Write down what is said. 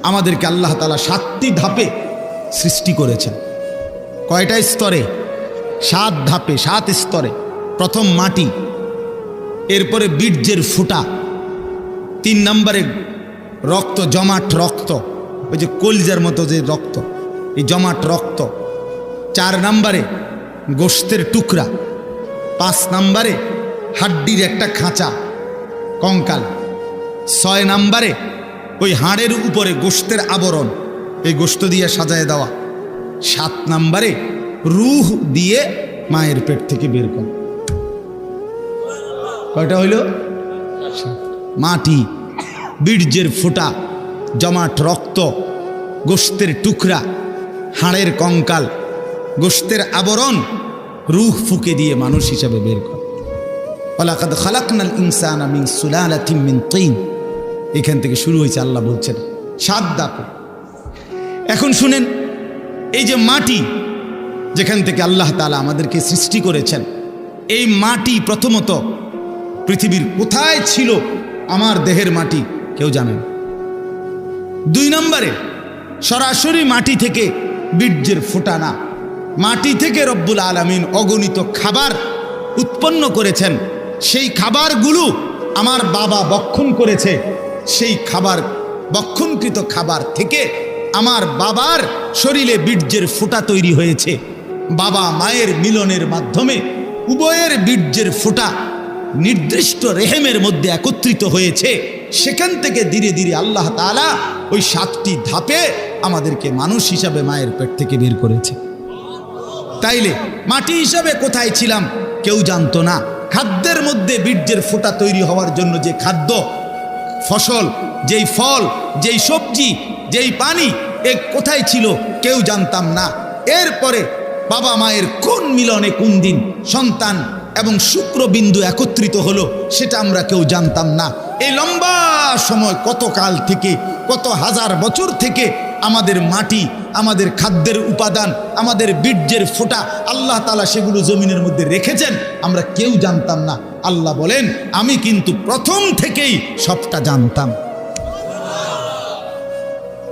আমাদেরকে আল্লাহ তাআলা 7টি ধাপে সৃষ্টি করেছেন। কয়টা স্তরে? 7 ধাপে, 7 স্তরে। প্রথম মাটি, এরপরে বীর্যের ফুটা, 3 নম্বরে রক্ত, জমাট রক্ত, ওই যে কলিজার মতো যে রক্ত, এই জমাট রক্ত। 4 নম্বরে গোশতের টুকরা। 5 নম্বরে হাড্ডির একটা খাঁচা, কঙ্কাল। 6 নম্বরে ওই হাড়ের উপরে গোশতের আবরণ, এই গোশত দিয়ে সাজায় দেওয়া। 7 নম্বরে রূহ দিয়ে মায়ের পেট থেকে বের করা। কয়টা হইল? মাটি, বীর্যের ফুটা, জমাট রক্ত, গোশতের টুকরা, হাড়ের কঙ্কাল, গোশতের আবরণ, রূহ ফুকে দিয়ে মানুষ হিসাবে বের করা। ওয়ালাকাদ খালাকনাল ইনসানা মিন সুলালাতিন মিন তিন। এখান থেকে শুরু হয়েছে, আল্লাহ বলছেন 7 ধাপে। এখন শুনেন, এই যে মাটি যেখান থেকে আল্লাহ তাআলা আমাদেরকে সৃষ্টি করেছেন, এই মাটি প্রথমত পৃথিবীর কোথায় ছিল? আমার দেহের মাটি কেউ জানেন। 2 নম্বরে সরাসরি মাটি থেকে বীর্যের ফোঁটা না, মাটি থেকে রব্বুল আলামিন অগণিত খাবার উৎপন্ন করেছেন। সেই খাবারগুলো আমার বাবা ভক্ষণ করেছে। সেই খাবার, ভক্ষণকৃত খাবার থেকে আমার বাবার শরীরে বীর্যের ফোঁটা তৈরি হয়েছে। বাবা মায়ের মিলনের মাধ্যমে উভয়ের বীর্যের ফোঁটা নির্দিষ্ট রেহেমের মধ্যে একত্রিত হয়েছে। সেখান থেকে ধীরে ধীরে আল্লাহ তাআলা ওই 7টি ধাপে আমাদেরকে মানুষ হিসাবে মায়ের পেট থেকে বের করেছে। তাইলে মাটি হিসাবে কোথায় ছিলাম কেউ জানতো না। খাদ্যের মধ্যে বীর্যের ফোঁটা তৈরি হওয়ার জন্য যে খাদ্য, ফসল, যেই ফল, যেই সবজি, যেই পানি, এ কোথায় ছিল কেউ জানতাম না। এরপরে বাবা মায়ের কোন মিলনে কোন দিন সন্তান এবং শুক্রবিন্দু একত্রিত হলো সেটা আমরা কেউ জানতাম না। এই লম্বা সময়, কত কাল থেকে, কত হাজার বছর থেকে আমাদের মাটি, আমাদের খাদ্যের উপাদান, আমাদের বীর্যের ফোঁটা আল্লাহ তাআলা সেগুলো জমিনের মধ্যে রেখেছেন, আমরা কেউ জানতাম না। আল্লাহ বলেন, আমি কিন্তু প্রথম থেকেই সবটা জানতাম।